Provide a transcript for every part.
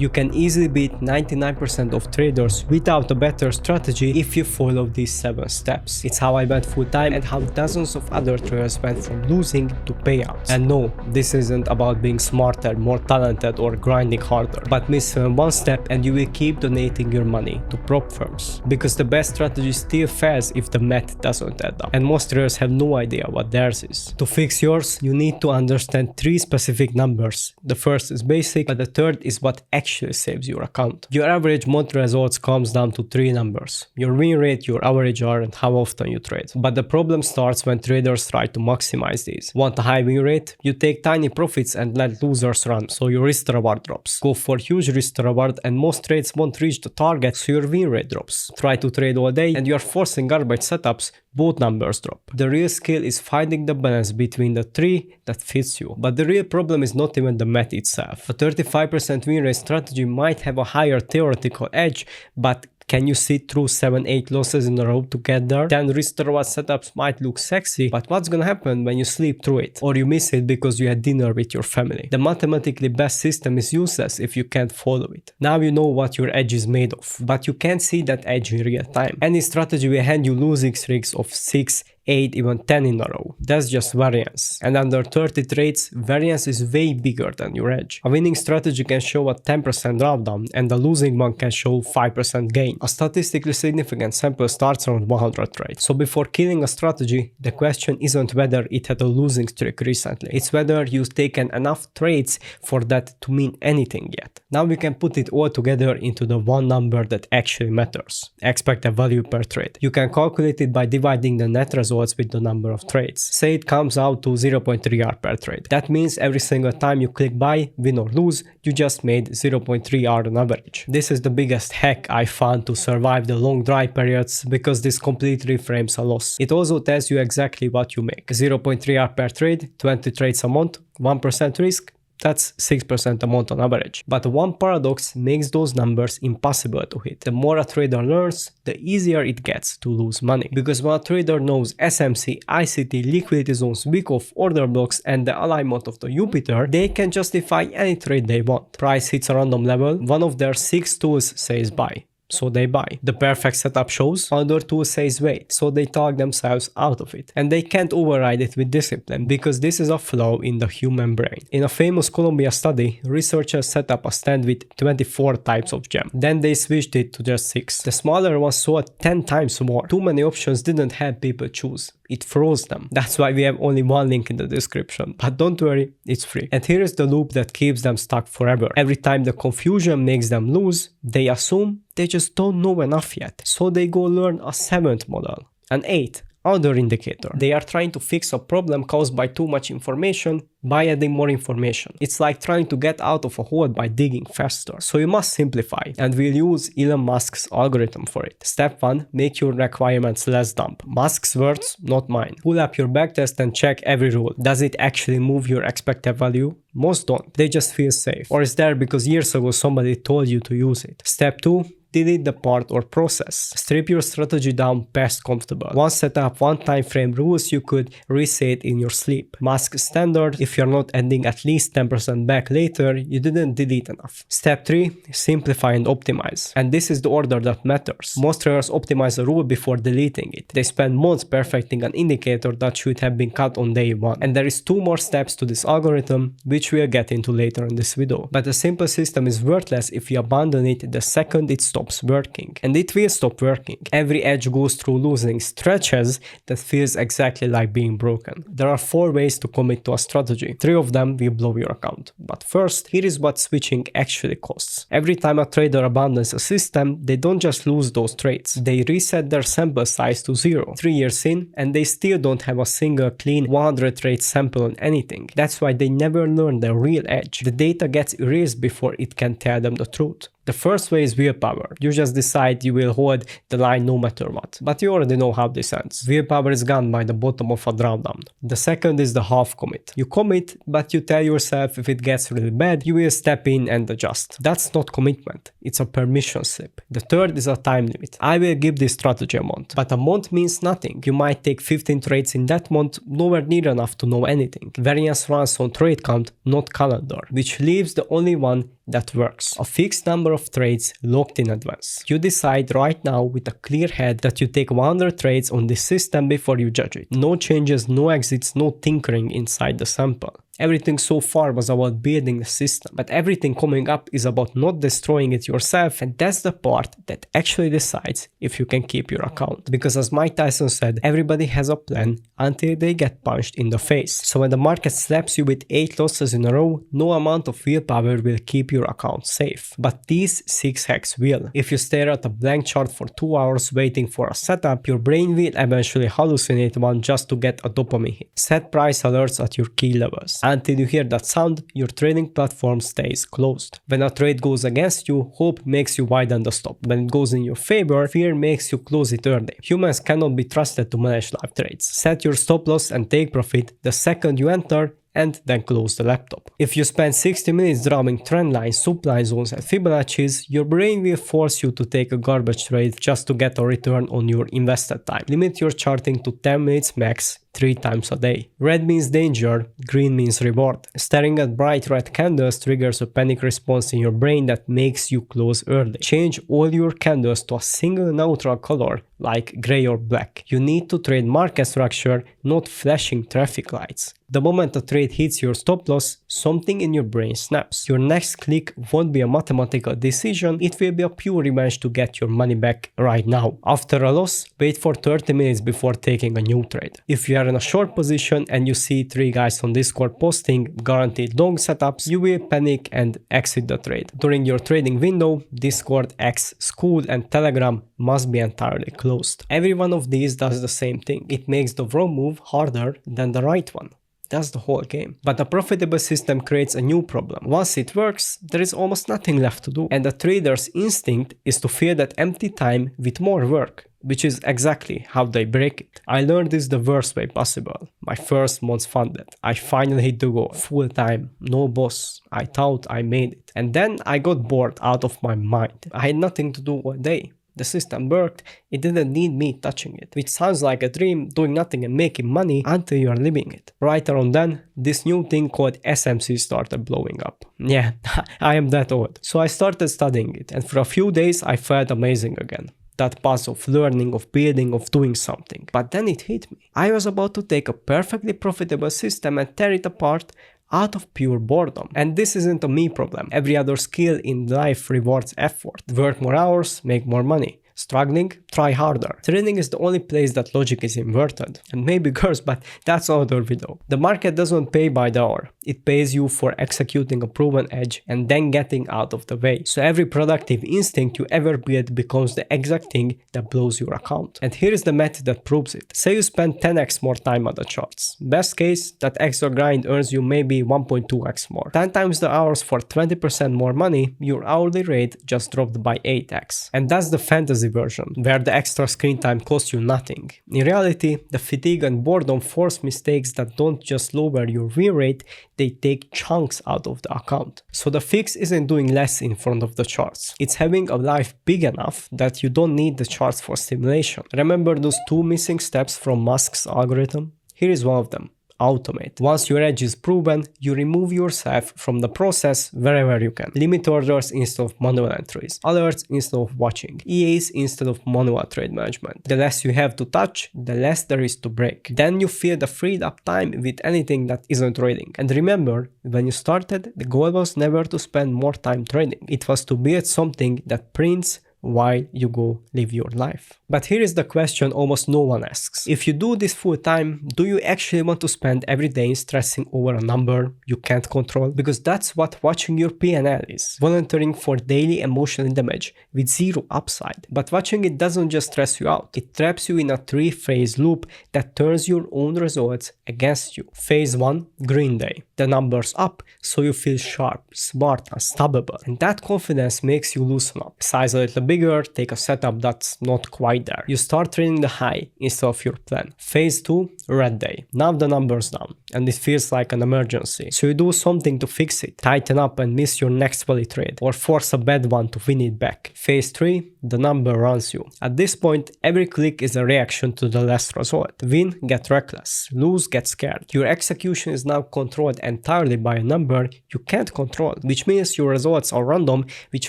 You can easily beat 99% of traders without a better strategy if you follow these 7 steps. It's how I went full time and how dozens of other traders went from losing to payouts. And no, this isn't about being smarter, more talented or grinding harder, but miss one step and you will keep donating your money to prop firms. Because the best strategy still fails if the math doesn't add up, and most traders have no idea what theirs is. To fix yours, you need to understand 3 specific numbers. The first is basic, but the third is what actually saves your account. Your average monthly results comes down to 3 numbers: your win rate, your average R, and how often you trade. But the problem starts when traders try to maximize these. Want a high win rate? You take tiny profits and let losers run, so your risk reward drops. Go for huge risk reward and most trades won't reach the target, so your win rate drops. Try to trade all day and you are forcing garbage setups, both numbers drop. The real skill is finding the balance between the 3 that fits you. But the real problem is not even the math itself. A 35% win rate strategy might have a higher theoretical edge, but can you sit through 7-8 losses in a row to get there? Then risk reward setups might look sexy, but what's gonna happen when you sleep through it? Or you miss it because you had dinner with your family? The mathematically best system is useless if you can't follow it. Now you know what your edge is made of, but you can't see that edge in real time. Any strategy will hand you losing streaks of 6, 8, even 10 in a row. That's just variance. And under 30 trades, variance is way bigger than your edge. A winning strategy can show a 10% drawdown and a losing one can show 5% gain. A statistically significant sample starts around 100 trades. So before killing a strategy, the question isn't whether it had a losing streak recently. It's whether you've taken enough trades for that to mean anything yet. Now we can put it all together into the one number that actually matters: expected value per trade. You can calculate it by dividing the net results with the number of trades. Say it comes out to 0.3 R per trade. That means every single time you click buy, win or lose, you just made 0.3 R on average. This is the biggest hack I found to survive the long dry periods, because this completely reframes a loss. It also tells you exactly what you make. 0.3 R per trade, 20 trades a month, 1% risk, that's 6% a month on average. But one paradox makes those numbers impossible to hit. The more a trader learns, the easier it gets to lose money. Because when a trader knows SMC, ICT, liquidity zones, week-off, order blocks, and the alignment of the Jupiter, they can justify any trade they want. Price hits a random level, one of their 6 tools says buy, so they buy. The perfect setup shows, another tool says wait, so they talk themselves out of it. And they can't override it with discipline, because this is a flaw in the human brain. In a famous Columbia study, researchers set up a stand with 24 types of gem. Then they switched it to just 6. The smaller ones sold 10 times more. Too many options didn't help people choose. It froze them. That's why we have only one link in the description. But don't worry, it's free. And here is the loop that keeps them stuck forever. Every time the confusion makes them lose, they assume they just don't know enough yet. So they go learn a 7th model, an 8th, other indicator. They are trying to fix a problem caused by too much information by adding more information. It's like trying to get out of a hole by digging faster. So you must simplify, and we'll use Elon Musk's algorithm for it. Step 1, make your requirements less dumb. Musk's words, not mine. Pull up your backtest and check every rule. Does it actually move your expected value? Most don't. They just feel safe. Or is there because years ago somebody told you to use it. Step 2, delete the part or process. Strip your strategy down past comfortable. Once set up one time frame rules you could reset in your sleep. Musk standard: if you're not adding at least 10% back later, you didn't delete enough. Step 3, simplify and optimize. And this is the order that matters. Most traders optimize a rule before deleting it. They spend months perfecting an indicator that should have been cut on day 1. And there is 2 more steps to this algorithm, which we'll get into later in this video. But the simple system is worthless if you abandon it the second it stops working. And it will stop working. Every edge goes through losing stretches that feels exactly like being broken. There are 4 ways to commit to a strategy. 3 of them will blow your account. But first, here is what switching actually costs. Every time a trader abandons a system, they don't just lose those trades. They reset their sample size to 0. 3 years in, and they still don't have a single clean 100 trade sample on anything. That's why they never learn their real edge. The data gets erased before it can tell them the truth. The first way is willpower. You just decide you will hold the line no matter what. But you already know how this ends. Willpower is gone by the bottom of a drawdown. The second is the half commit. You commit, but you tell yourself if it gets really bad, you will step in and adjust. That's not commitment. It's a permission slip. The third is a time limit. I will give this strategy a month. But a month means nothing. You might take 15 trades in that month, nowhere near enough to know anything. Variance runs on trade count, not calendar, which leaves the only one that works. A fixed number of trades locked in advance. You decide right now with a clear head that you take 100 trades on this system before you judge it. No changes, no exits, no tinkering inside the sample. Everything so far was about building the system, but everything coming up is about not destroying it yourself, and that's the part that actually decides if you can keep your account. Because as Mike Tyson said, everybody has a plan until they get punched in the face. So when the market slaps you with 8 losses in a row, no amount of willpower will keep your account safe. But these 6 hacks will. If you stare at a blank chart for 2 hours waiting for a setup, your brain will eventually hallucinate one just to get a dopamine hit. Set price alerts at your key levels. Until you hear that sound, your trading platform stays closed. When a trade goes against you, hope makes you widen the stop. When it goes in your favor, fear makes you close it early. Humans cannot be trusted to manage live trades. Set your stop loss and take profit the second you enter, and then close the laptop. If you spend 60 minutes drawing trend lines, supply zones and Fibonacci's, your brain will force you to take a garbage trade just to get a return on your invested time. Limit your charting to 10 minutes max 3 times a day. Red means danger, green means reward. Staring at bright red candles triggers a panic response in your brain that makes you close early. Change all your candles to a single neutral color like gray or black. You need to trade market structure, not flashing traffic lights. The moment a trade hits your stop loss, something in your brain snaps. Your next click won't be a mathematical decision, it will be a pure revenge to get your money back right now. After a loss, wait for 30 minutes before taking a new trade. If you are in a short position and you see 3 guys on Discord posting guaranteed long setups, you will panic and exit the trade. During your trading window, Discord, X, School and Telegram must be entirely closed. Every one of these does the same thing. It makes the wrong move harder than the right one. That's the whole game. But a profitable system creates a new problem. Once it works, there is almost nothing left to do. And the trader's instinct is to fill that empty time with more work, which is exactly how they break it. I learned this the worst way possible. My first month funded. I finally hit the goal. Full time, no boss. I thought I made it. And then I got bored out of my mind. I had nothing to do all day. The system worked, it didn't need me touching it, which sounds like a dream, doing nothing and making money until you are living it. Right around then, this new thing called SMC started blowing up. Yeah, I am that old. So I started studying it, and for a few days I felt amazing again. That buzz of learning, of building, of doing something. But then it hit me. I was about to take a perfectly profitable system and tear it apart out of pure boredom. And this isn't a me problem. Every other skill in life rewards effort. Work more hours, make more money. Struggling? Try harder. Trading is the only place that logic is inverted. And maybe girls, but that's another video. The market doesn't pay by the hour. It pays you for executing a proven edge and then getting out of the way. So every productive instinct you ever build becomes the exact thing that blows your account. And here is the method that proves it. Say you spend 10x more time on the charts. Best case, that extra grind earns you maybe 1.2x more. 10 times the hours for 20% more money, your hourly rate just dropped by 8x. And that's the fantasy version, where the extra screen time costs you nothing. In reality, the fatigue and boredom force mistakes that don't just lower your win rate, they take chunks out of the account. So the fix isn't doing less in front of the charts. It's having a life big enough that you don't need the charts for stimulation. Remember those 2 missing steps from Musk's algorithm? Here is one of them. Automate. Once your edge is proven, you remove yourself from the process wherever you can. Limit orders instead of manual entries. Alerts instead of watching. EAs instead of manual trade management. The less you have to touch, the less there is to break. Then you fill the freed up time with anything that isn't trading. And remember, when you started, the goal was never to spend more time trading. It was to build something that prints while you go live your life. But here is the question almost no one asks. If you do this full time, do you actually want to spend every day stressing over a number you can't control? Because that's what watching your P&L is. Volunteering for daily emotional damage with zero upside. But watching it doesn't just stress you out. It traps you in a 3-phase loop that turns your own results against you. Phase 1, green day. The numbers up, so you feel sharp, smart, unstoppable. And that confidence makes you loosen up. Size a little bigger, take a setup that's not quite there. You start trading the high instead of your plan. Phase 2, red day. Now the number's down and it feels like an emergency. So you do something to fix it. Tighten up and miss your next value trade or force a bad one to win it back. Phase 3, the number runs you. At this point, every click is a reaction to the last result. Win, get reckless. Lose, get scared. Your execution is now controlled entirely by a number you can't control, which means your results are random, which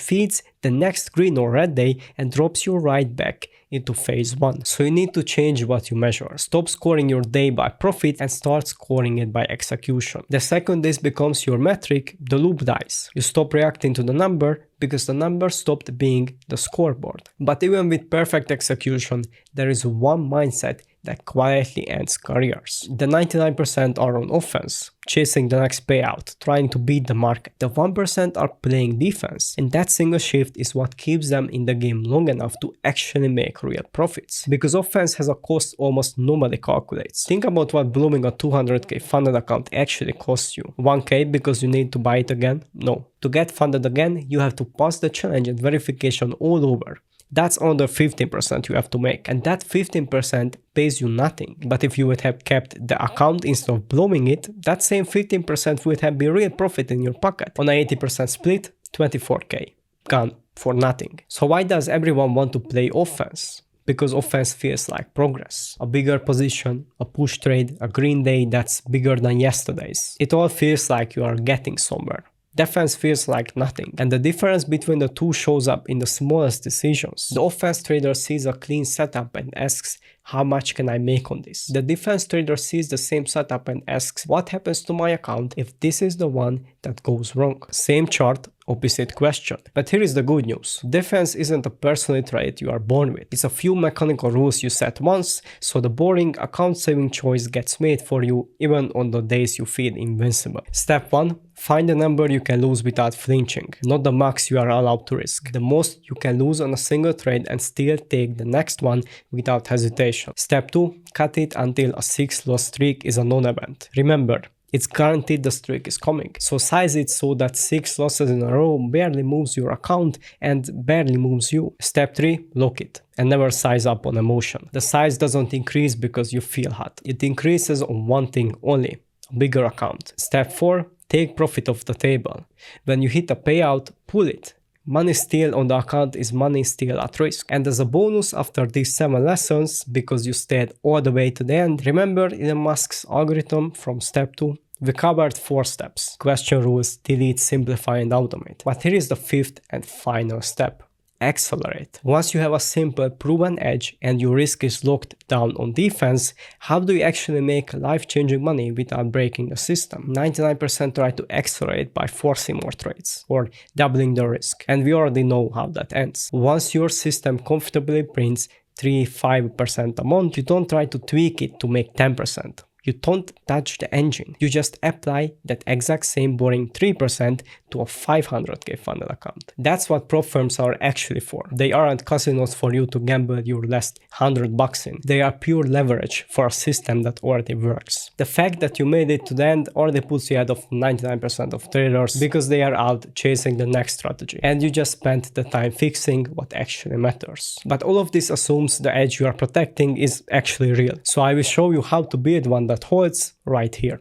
feeds the next green or red day and drops you right back into phase 1. So you need to change what you measure. Stop scoring your day by profit and start scoring it by execution. The second this becomes your metric, the loop dies. You stop reacting to the number because the number stopped being the scoreboard. But even with perfect execution, there is one mindset that quietly ends careers. The 99% are on offense, chasing the next payout, trying to beat the market. The 1% are playing defense, and that single shift is what keeps them in the game long enough to actually make real profits. Because offense has a cost almost nobody calculates. Think about what blooming a 200k funded account actually costs you. 1k because you need to buy it again? No. To get funded again, you have to pass the challenge and verification all over. That's under 15% you have to make, and that 15% pays you nothing. But if you would have kept the account instead of blowing it, that same 15% would have been real profit in your pocket. On an 80% split, 24k. Gone for nothing. So why does everyone want to play offense? Because offense feels like progress. A bigger position, a push trade, a green day that's bigger than yesterday's. It all feels like you are getting somewhere. Defense feels like nothing, and the difference between the two shows up in the smallest decisions. The offense trader sees a clean setup and asks, how much can I make on this? The defense trader sees the same setup and asks, what happens to my account if this is the one that goes wrong? Same chart, opposite question. But here is the good news. Defense isn't a personality trait you are born with. It's a few mechanical rules you set once, so the boring account-saving choice gets made for you even on the days you feel invincible. Step 1. Find a number you can lose without flinching, not the max you are allowed to risk. The most you can lose on a single trade and still take the next one without hesitation. Step 2. Cut it until a 6-loss streak is a non-event. Remember, it's guaranteed the streak is coming. So size it so that 6 losses in a row barely moves your account and barely moves you. Step 3. Lock it and never size up on emotion. The size doesn't increase because you feel hot. It increases on one thing only, a bigger account. Step 4. Take profit off the table. When you hit a payout, pull it. Money still on the account is money still at risk. And as a bonus after these 7 lessons, because you stayed all the way to the end, remember Elon Musk's algorithm from step 2? We covered 4 steps: question rules, delete, simplify and automate. But here is the 5th and final step. Accelerate. Once you have a simple proven edge and your risk is locked down on defense, how do you actually make life-changing money without breaking the system? 99% try to accelerate by forcing more trades or doubling the risk, and we already know how that ends. Once your system comfortably prints 3-5% a month, you don't try to tweak it to make 10%. You don't touch the engine. You just apply that exact same boring 3% to a 500k funded account. That's what prop firms are actually for. They aren't casinos for you to gamble your last $100 in. They are pure leverage for a system that already works. The fact that you made it to the end already puts you ahead of 99% of traders because they are out chasing the next strategy. And you just spent the time fixing what actually matters. But all of this assumes the edge you are protecting is actually real. So I will show you how to build one that holds right here.